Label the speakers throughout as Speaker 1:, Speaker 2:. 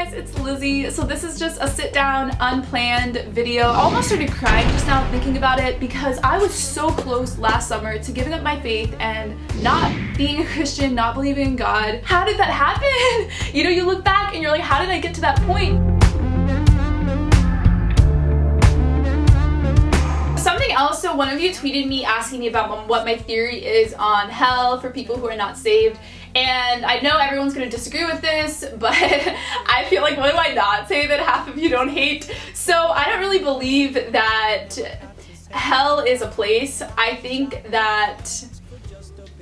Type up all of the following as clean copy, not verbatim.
Speaker 1: guys, it's Lizzie. So this is just a sit down, unplanned video. I almost started crying just now thinking about it because I was so close last summer to giving up my faith and not being a Christian, not believing in God. How did that happen? You know, you look back and you're like, how did I get to that point? Something else, so one of you tweeted me asking me about what my theory is on hell for people who are not saved. And I know everyone's going to disagree with this, but I feel like, what do I not say that half of you don't hate? So I don't really believe that hell is a place. I think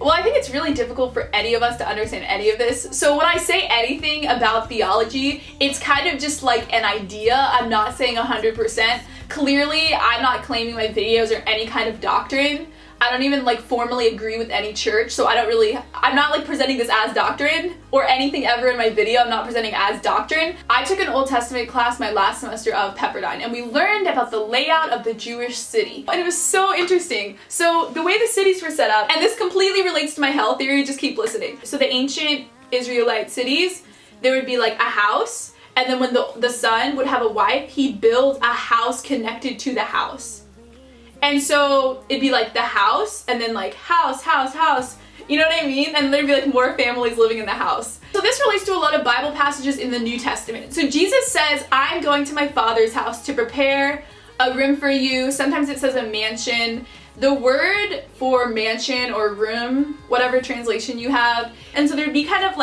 Speaker 1: it's really difficult for any of us to understand any of this. So when I say anything about theology, it's kind of just like an idea. I'm not saying 100%. Clearly, I'm not claiming my videos are any kind of doctrine. I don't even formally agree with any church, so I'm not presenting this as doctrine or anything ever in my video. I'm not presenting as doctrine. I took an Old Testament class my last semester of Pepperdine, and we learned about the layout of the Jewish city. And it was so interesting. So the way the cities were set up, and this completely relates to my hell theory, just keep listening. So the ancient Israelite cities, there would be a house, and then when the son would have a wife, he'd build a house connected to the house. And so it'd be the house, and then house, you know what I mean? And there'd be more families living in the house. So this relates to a lot of Bible passages in the New Testament. So Jesus says, I'm going to my Father's house to prepare a room for you. Sometimes it says a mansion. The word for mansion or room, whatever translation you have. And so there'd be kind of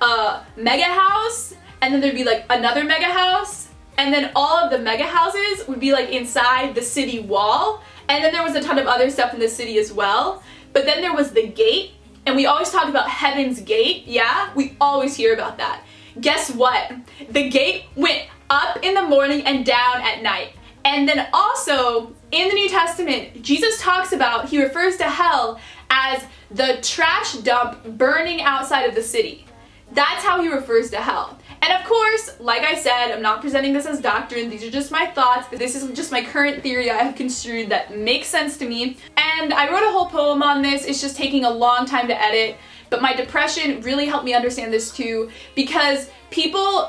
Speaker 1: a mega house, and then there'd be another mega house. And then all of the mega houses would be inside the city wall. And then there was a ton of other stuff in the city as well. But then there was the gate. And we always talk about Heaven's Gate. Yeah, we always hear about that. Guess what? The gate went up in the morning and down at night. And then also in the New Testament, Jesus talks about, he refers to hell as the trash dump burning outside of the city. That's how he refers to hell. And of course, like I said, I'm not presenting this as doctrine. These are just my thoughts. This is just my current theory I have construed that makes sense to me. And I wrote a whole poem on this. It's just taking a long time to edit. But my depression really helped me understand this too, because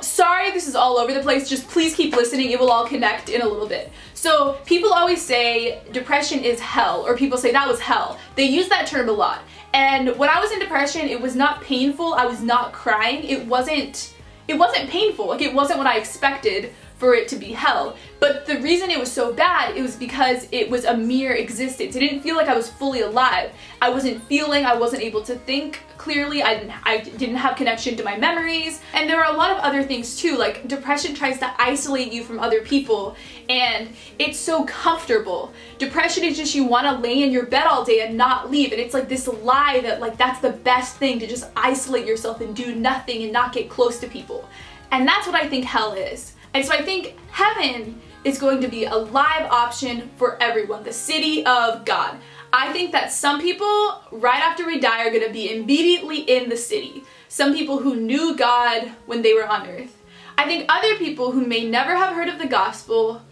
Speaker 1: sorry this is all over the place, just please keep listening, it will all connect in a little bit. So people always say depression is hell, or people say that was hell. They use that term a lot. And when I was in depression, it was not painful, I was not crying, it wasn't painful, it wasn't what I expected for it to be hell. But the reason it was so bad, it was because it was a mere existence. It didn't feel like I was fully alive. I wasn't feeling, I wasn't able to think clearly, I didn't have connection to my memories. And there are a lot of other things too, depression tries to isolate you from other people, and it's so comfortable. Depression is just you want to lay in your bed all day and not leave, and it's this lie that that's the best thing, to just isolate yourself and do nothing and not get close to people. And that's what I think hell is. And so I think heaven is going to be a live option for everyone, the city of God. I think that some people, right after we die, are going to be immediately in the city. Some people who knew God when they were on earth. I think other people who may never have heard of the gospel,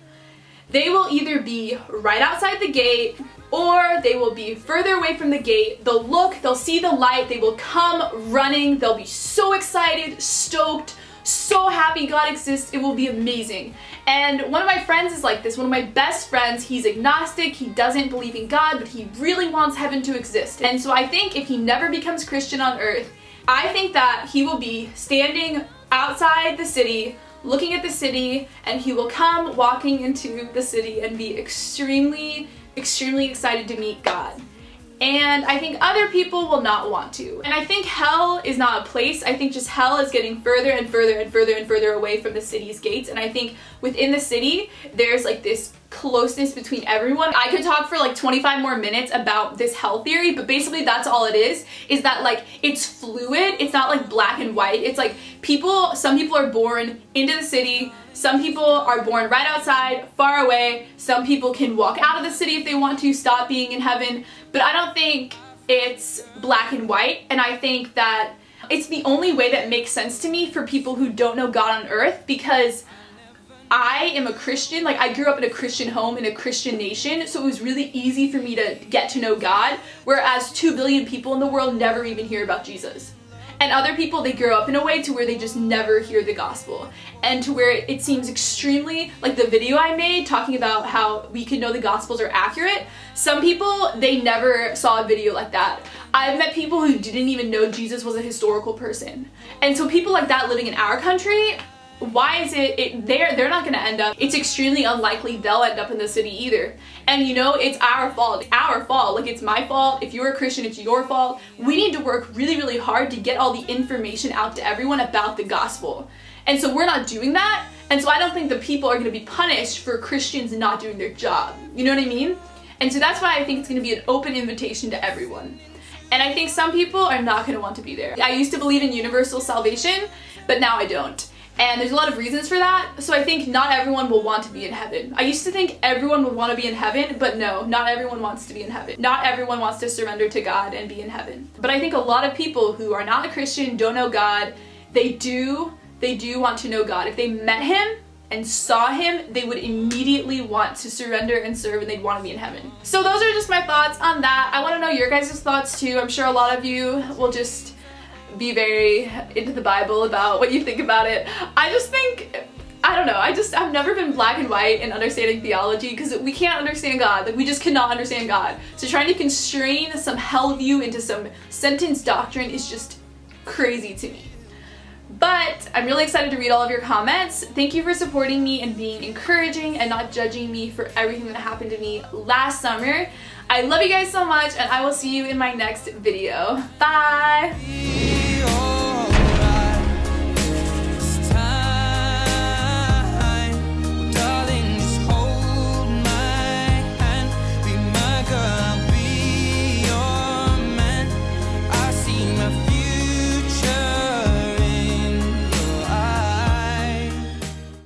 Speaker 1: they will either be right outside the gate, or they will be further away from the gate. They'll look, they'll see the light, they will come running, they'll be so excited, stoked, so happy God exists, it will be amazing. And one of my friends is like this, one of my best friends, he's agnostic, he doesn't believe in God, but he really wants heaven to exist. And so I think if he never becomes Christian on earth, I think that he will be standing outside the city, looking at the city, and he will come walking into the city and be extremely, extremely excited to meet God. And I think other people will not want to. And I think hell is not a place. I think just hell is getting further and further and further and further away from the city's gates. And I think within the city, there's this closeness between everyone. I could talk for 25 more minutes about this hell theory, but basically that's all it is that it's fluid. It's not black and white. It's some people are born into the city. Some people are born right outside, far away. Some people can walk out of the city if they want to, stop being in heaven. But I don't think it's black and white. And I think that it's the only way that makes sense to me for people who don't know God on earth, because I am a Christian. I grew up in a Christian home in a Christian nation, so it was really easy for me to get to know God, whereas 2 billion people in the world never even hear about Jesus. And other people, they grow up in a way to where they just never hear the gospel, and to where it seems extremely, like the video I made talking about how we can know the gospels are accurate. Some people, they never saw a video like that. I've met people who didn't even know Jesus was a historical person. And so people like that living in our country, why is they're not gonna end up, it's extremely unlikely they'll end up in the city either. And you know, it's our fault. Like, it's my fault. If you're a Christian, it's your fault. We need to work really, really hard to get all the information out to everyone about the gospel. And so we're not doing that. And so I don't think the people are gonna be punished for Christians not doing their job. You know what I mean? And so that's why I think it's gonna be an open invitation to everyone. And I think some people are not gonna want to be there. I used to believe in universal salvation, but now I don't. And there's a lot of reasons for that. So I think not everyone will want to be in heaven. I used to think everyone would want to be in heaven, but no, not everyone wants to be in heaven. Not everyone wants to surrender to God and be in heaven. But I think a lot of people who are not a Christian, don't know God, they do want to know God. If they met him and saw him, they would immediately want to surrender and serve, and they'd want to be in heaven. So those are just my thoughts on that. I want to know your guys' thoughts too. I'm sure a lot of you will just be very into the Bible about what you think about it. I just think, I don't know, I've never been black and white in understanding theology, because we can't understand God. Like, we just cannot understand God. So trying to constrain some hell view into some sentence doctrine is just crazy to me. But I'm really excited to read all of your comments. Thank you for supporting me and being encouraging and not judging me for everything that happened to me last summer. I love you guys so much, and I will see you in my next video. Bye!